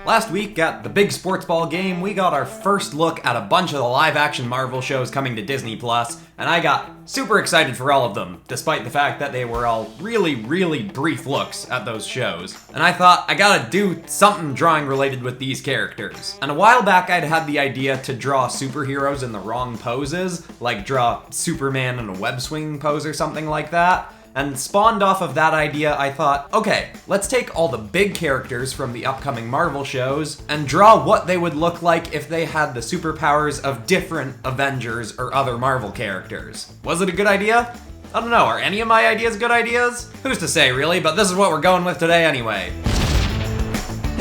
Last week at the big sports ball game, we got our first look at a bunch of the live-action Marvel shows coming to Disney+, and I got super excited for all of them, despite the fact that they were all really brief looks at those shows. And I thought, I gotta do something drawing related with these characters. And a while back I'd had the idea to draw superheroes in the wrong poses, like draw Superman in a web-swinging pose or something like that. And spawned off of that idea, I thought, okay, let's take all the big characters from the upcoming Marvel shows and draw what they would look like if they had the superpowers of different Avengers or other Marvel characters. Was it a good idea? I don't know, are any of my ideas good ideas? Who's to say, really, but this is what we're going with today anyway.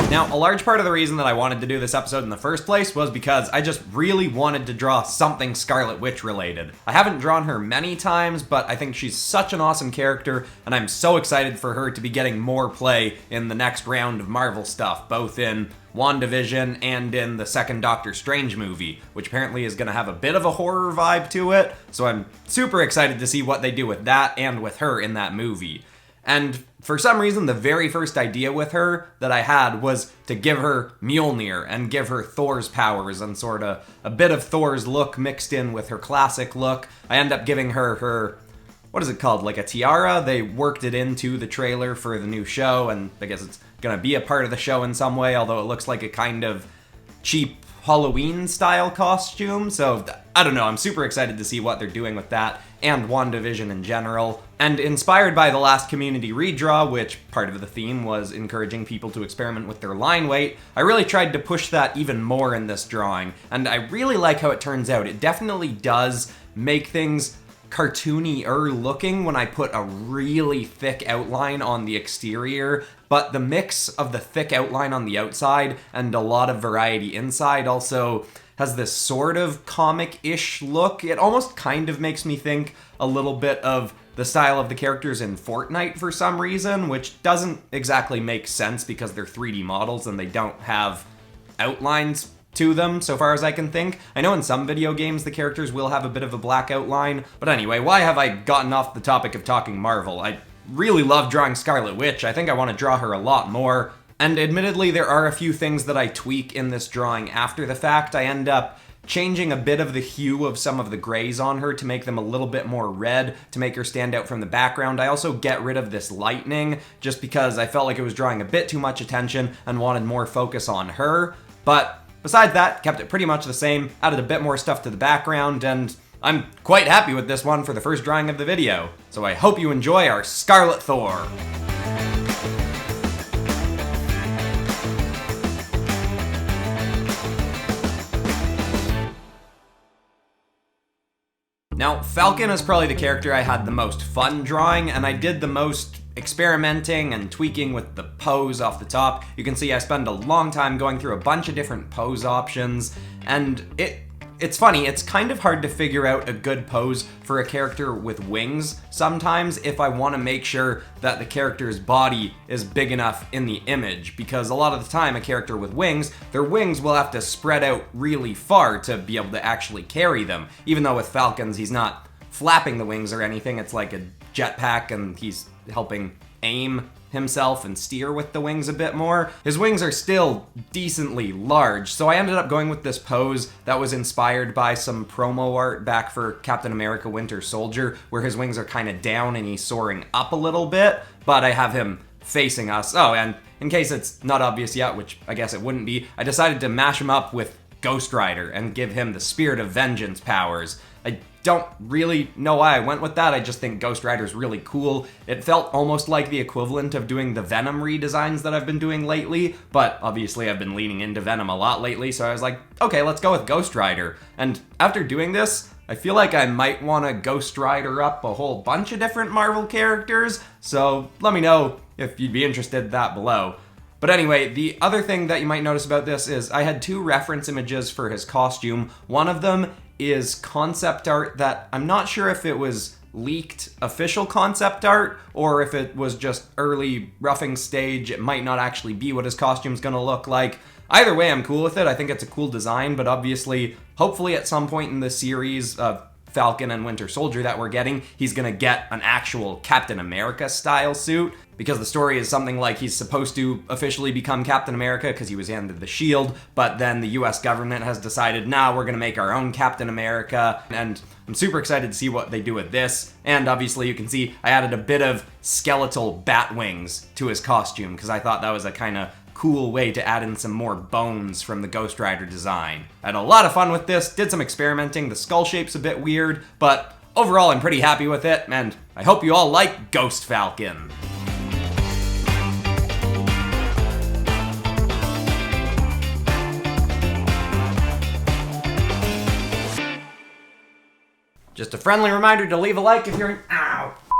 Now, a large part of the reason that I wanted to do this episode in the first place was because I just really wanted to draw something Scarlet Witch related. I haven't drawn her many times, but I think she's such an awesome character, and I'm so excited for her to be getting more play in the next round of Marvel stuff, both in WandaVision and in the second Doctor Strange movie, which apparently is going to have a bit of a horror vibe to it, so I'm super excited to see what they do with that and with her in that movie. And for some reason, the very first idea with her that I had was to give her Mjolnir and give her Thor's powers and sort of a bit of Thor's look mixed in with her classic look. I end up giving her what is it called, like a tiara? They worked it into the trailer for the new show, and I guess it's gonna be a part of the show in some way, although it looks like a kind of cheap Halloween style costume, so I don't know, I'm super excited to see what they're doing with that, and WandaVision in general. And inspired by the last community redraw, which part of the theme was encouraging people to experiment with their line weight, I really tried to push that even more in this drawing, and I really like how it turns out. It definitely does make things cartoony-er looking when I put a really thick outline on the exterior, but the mix of the thick outline on the outside and a lot of variety inside also has this sort of comic-ish look. It almost kind of makes me think a little bit of the style of the characters in Fortnite for some reason, which doesn't exactly make sense because they're 3D models and they don't have outlines to them, so far as I can think. I know in some video games the characters will have a bit of a black outline, but anyway, why have I gotten off the topic of talking Marvel? I really love drawing Scarlet Witch. I think I want to draw her a lot more, and admittedly there are a few things that I tweak in this drawing after the fact. I end up changing a bit of the hue of some of the grays on her to make them a little bit more red, to make her stand out from the background. I also get rid of this lightning, just because I felt like it was drawing a bit too much attention and wanted more focus on her, but besides that, kept it pretty much the same, added a bit more stuff to the background, and I'm quite happy with this one for the first drawing of the video. So I hope you enjoy our Scarlet Thor. Now, Falcon is probably the character I had the most fun drawing, and I did the most experimenting and tweaking with the pose off the top. You can see I spend a long time going through a bunch of different pose options, and it's funny, it's kind of hard to figure out a good pose for a character with wings sometimes if I want to make sure that the character's body is big enough in the image, because a lot of the time a character with wings, their wings will have to spread out really far to be able to actually carry them, even though with Falcons he's not flapping the wings or anything, it's like a jetpack and he's helping aim himself and steer with the wings a bit more. His wings are still decently large, so I ended up going with this pose that was inspired by some promo art back for Captain America Winter Soldier, where his wings are kind of down and he's soaring up a little bit, but I have him facing us. Oh, and in case it's not obvious yet, which I guess it wouldn't be, I decided to mash him up with Ghost Rider and give him the Spirit of Vengeance powers. I don't really know why I went with that. I just think Ghost Rider's really cool. It felt almost like the equivalent of doing the Venom redesigns that I've been doing lately, but obviously I've been leaning into Venom a lot lately, so I was like, okay, let's go with Ghost Rider. And after doing this, I feel like I might want to Ghost Rider up a whole bunch of different Marvel characters, so let me know if you'd be interested in that below. But anyway, the other thing that you might notice about this is I had two reference images for his costume. One of them is concept art that I'm not sure if it was leaked official concept art or if it was just early roughing stage. It might not actually be what his costume's gonna look like. Either way, I'm cool with it. I think it's a cool design, but obviously, hopefully at some point in the series, Falcon and Winter Soldier that we're getting, he's gonna get an actual Captain America style suit, because the story is something like he's supposed to officially become Captain America because he was handed the shield, but then the US government has decided, nah, we're gonna make our own Captain America, and I'm super excited to see what they do with this. And obviously you can see I added a bit of skeletal bat wings to his costume because I thought that was a kind of cool way to add in some more bones from the Ghost Rider design. I had a lot of fun with this, did some experimenting, the skull shape's a bit weird, but overall I'm pretty happy with it, and I hope you all like Ghost Falcon. Just a friendly reminder to leave a like if you're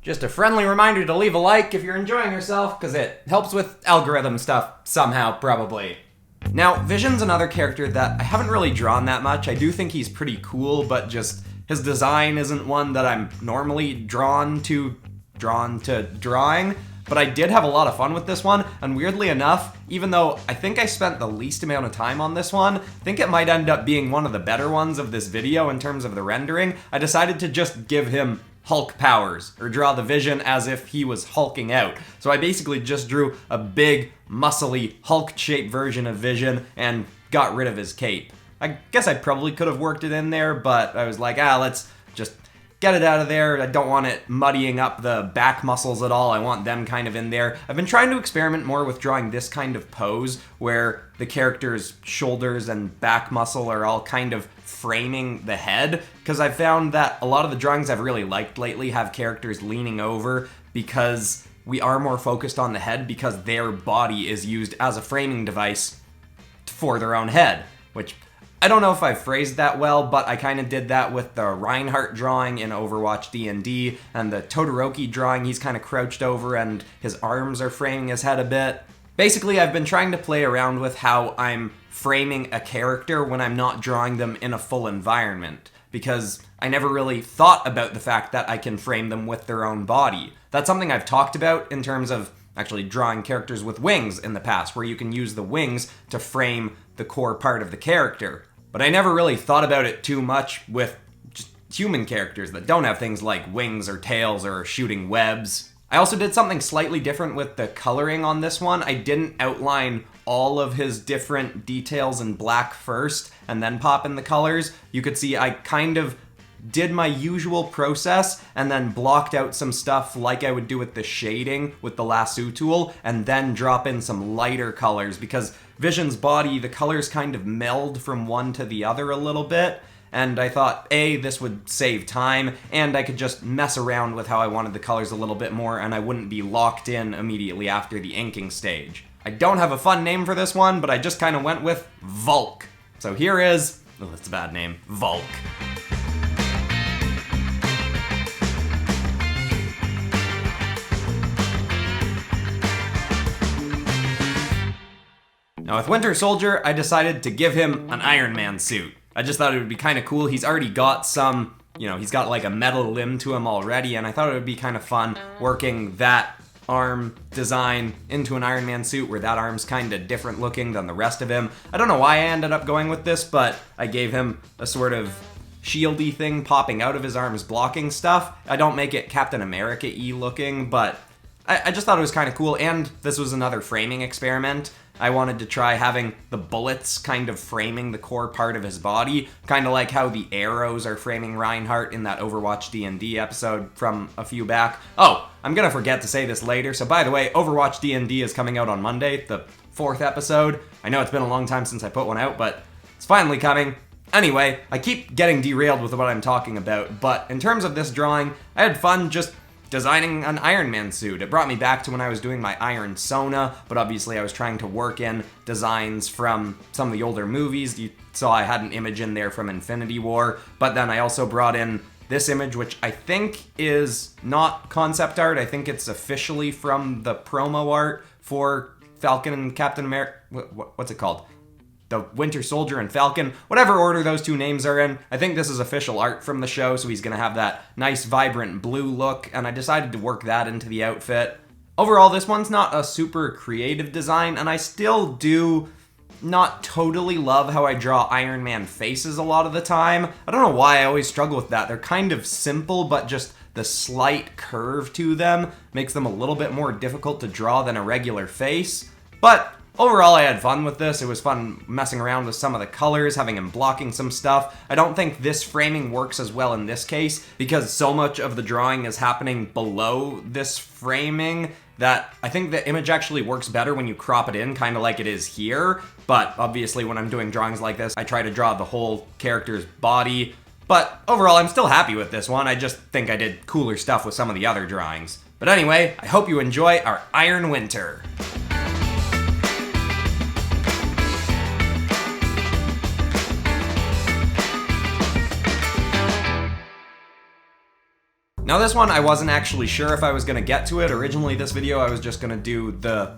Just a friendly reminder to leave a like if you're enjoying yourself, because it helps with algorithm stuff somehow, probably. Now, Vision's another character that I haven't really drawn that much. I do think he's pretty cool, but just his design isn't one that I'm normally drawn to drawing. But I did have a lot of fun with this one, and weirdly enough, even though I think I spent the least amount of time on this one, I think it might end up being one of the better ones of this video in terms of the rendering, I decided to just give him Hulk powers, or draw the Vision as if he was hulking out. So I basically just drew a big, muscly, Hulk-shaped version of Vision and got rid of his cape. I guess I probably could have worked it in there, but I was like, let's just get it out of there. I don't want it muddying up the back muscles at all. I want them kind of in there. I've been trying to experiment more with drawing this kind of pose where the character's shoulders and back muscle are all kind of framing the head, because I've found that a lot of the drawings I've really liked lately have characters leaning over because we are more focused on the head because their body is used as a framing device for their own head, which I don't know if I phrased that well, but I kind of did that with the Reinhardt drawing in Overwatch D&D, and the Todoroki drawing, he's kind of crouched over and his arms are framing his head a bit. Basically, I've been trying to play around with how I'm framing a character when I'm not drawing them in a full environment, because I never really thought about the fact that I can frame them with their own body. That's something I've talked about in terms of actually drawing characters with wings in the past, where you can use the wings to frame the core part of the character. But I never really thought about it too much with just human characters that don't have things like wings or tails or shooting webs. I also did something slightly different with the coloring on this one. I didn't outline all of his different details in black first and then pop in the colors. You could see I kind of did my usual process and then blocked out some stuff like I would do with the shading with the lasso tool, and then drop in some lighter colors because Vision's body, the colors kind of meld from one to the other a little bit, and I thought, this would save time, and I could just mess around with how I wanted the colors a little bit more, and I wouldn't be locked in immediately after the inking stage. I don't have a fun name for this one, but I just kind of went with Vulk. So here is, that's a bad name, Vulk. Now with Winter Soldier, I decided to give him an Iron Man suit. I just thought it would be kind of cool. He's already got some, he's got like a metal limb to him already, and I thought it would be kind of fun working that arm design into an Iron Man suit where that arm's kind of different looking than the rest of him. I don't know why I ended up going with this, but I gave him a sort of shieldy thing popping out of his arms blocking stuff. I don't make it Captain America-y looking, but I just thought it was kind of cool, and this was another framing experiment. I wanted to try having the bullets kind of framing the core part of his body, kind of like how the arrows are framing Reinhardt in that Overwatch D&D episode from a few back. Oh, I'm gonna forget to say this later, so by the way, Overwatch D&D is coming out on Monday, the 4th episode. I know it's been a long time since I put one out, but it's finally coming. Anyway, I keep getting derailed with what I'm talking about, but in terms of this drawing, I had fun just designing an Iron Man suit. It brought me back to when I was doing my Iron-sona, but obviously I was trying to work in designs from some of the older movies. You saw I had an image in there from Infinity War, but then I also brought in this image, which I think is not concept art. I think it's officially from the promo art for Falcon and Captain America. What's it called? The Winter Soldier and Falcon, whatever order those two names are in. I think this is official art from the show, so he's gonna have that nice vibrant blue look, and I decided to work that into the outfit. Overall, this one's not a super creative design, and I still do not totally love how I draw Iron Man faces a lot of the time. I don't know why I always struggle with that. They're kind of simple, but just the slight curve to them makes them a little bit more difficult to draw than a regular face. But overall, I had fun with this. It was fun messing around with some of the colors, having him blocking some stuff. I don't think this framing works as well in this case because so much of the drawing is happening below this framing that I think the image actually works better when you crop it in, kind of like it is here. But obviously, when I'm doing drawings like this, I try to draw the whole character's body. But overall, I'm still happy with this one. I just think I did cooler stuff with some of the other drawings. But anyway, I hope you enjoy our Iron Winter. Now this one, I wasn't actually sure if I was gonna get to it. Originally this video, I was just gonna do the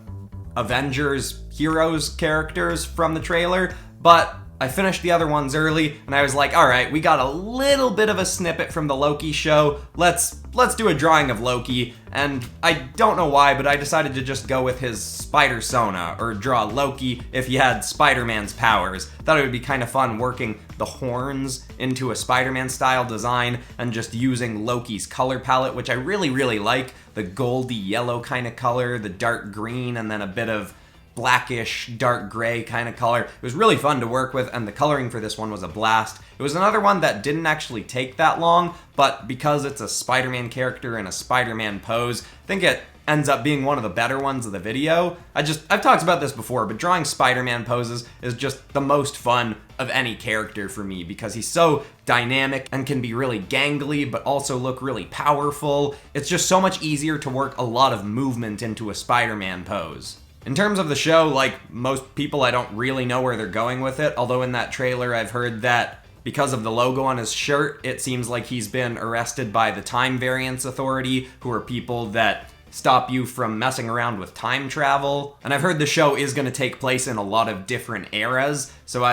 Avengers heroes characters from the trailer, but I finished the other ones early, and I was like, alright, we got a little bit of a snippet from the Loki show, let's do a drawing of Loki, and I don't know why, but I decided to just go with his spidersona, or draw Loki if he had Spider-Man's powers. Thought it would be kind of fun working the horns into a Spider-Man style design, and just using Loki's color palette, which I really, really like. The goldy yellow kind of color, the dark green, and then a bit of blackish, dark gray kind of color. It was really fun to work with, and the coloring for this one was a blast. It was another one that didn't actually take that long, but because it's a Spider-Man character in a Spider-Man pose, I think it ends up being one of the better ones of the video. I've talked about this before, but drawing Spider-Man poses is just the most fun of any character for me because he's so dynamic and can be really gangly, but also look really powerful. It's just so much easier to work a lot of movement into a Spider-Man pose. In terms of the show, like most people, I don't really know where they're going with it, although in that trailer I've heard that because of the logo on his shirt, it seems like he's been arrested by the Time Variance Authority, who are people that stop you from messing around with time travel. And I've heard the show is going to take place in a lot of different eras, so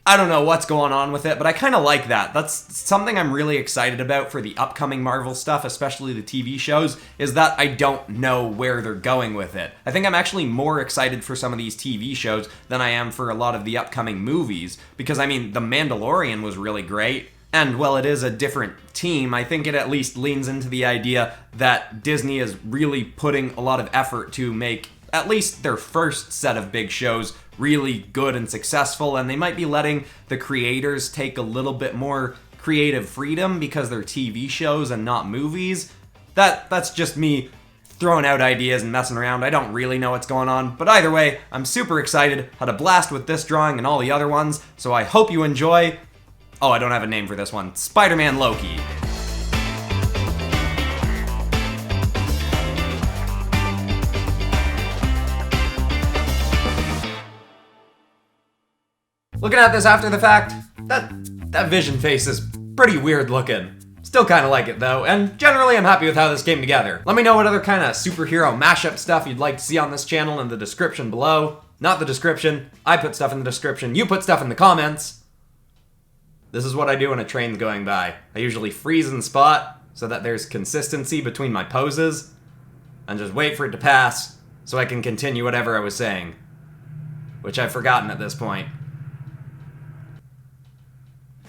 I don't know what's going on with it, but I kind of like that. That's something I'm really excited about for the upcoming Marvel stuff, especially the TV shows, is that I don't know where they're going with it. I think I'm actually more excited for some of these TV shows than I am for a lot of the upcoming movies, because I mean, The Mandalorian was really great, and while it is a different team, I think it at least leans into the idea that Disney is really putting a lot of effort to make at least their first set of big shows really good and successful, and they might be letting the creators take a little bit more creative freedom because they're TV shows and not movies. That's just me throwing out ideas and messing around. I don't really know what's going on, but either way, I'm super excited, had a blast with this drawing and all the other ones, so I hope you enjoy. Oh, I don't have a name for this one. Spider-Man Loki. Looking at this after the fact, that Vision face is pretty weird looking. Still kind of like it though, and generally I'm happy with how this came together. Let me know what other kind of superhero mashup stuff you'd like to see on this channel in the description below. Not the description, I put stuff in the description, you put stuff in the comments. This is what I do when a train's going by. I usually freeze in spot so that there's consistency between my poses, and just wait for it to pass so I can continue whatever I was saying. Which I've forgotten at this point.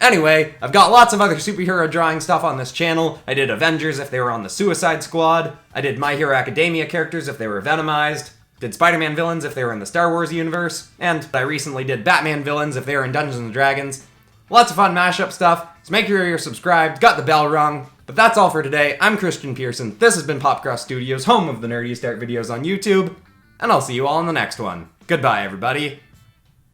Anyway, I've got lots of other superhero drawing stuff on this channel. I did Avengers if they were on the Suicide Squad. I did My Hero Academia characters if they were Venomized. Did Spider-Man villains if they were in the Star Wars universe. And I recently did Batman villains if they were in Dungeons & Dragons. Lots of fun mashup stuff, so make sure you're subscribed, got the bell rung. But that's all for today. I'm Christian Pearson. This has been Popcross Studios, home of the nerdiest art videos on YouTube. And I'll see you all in the next one. Goodbye, everybody.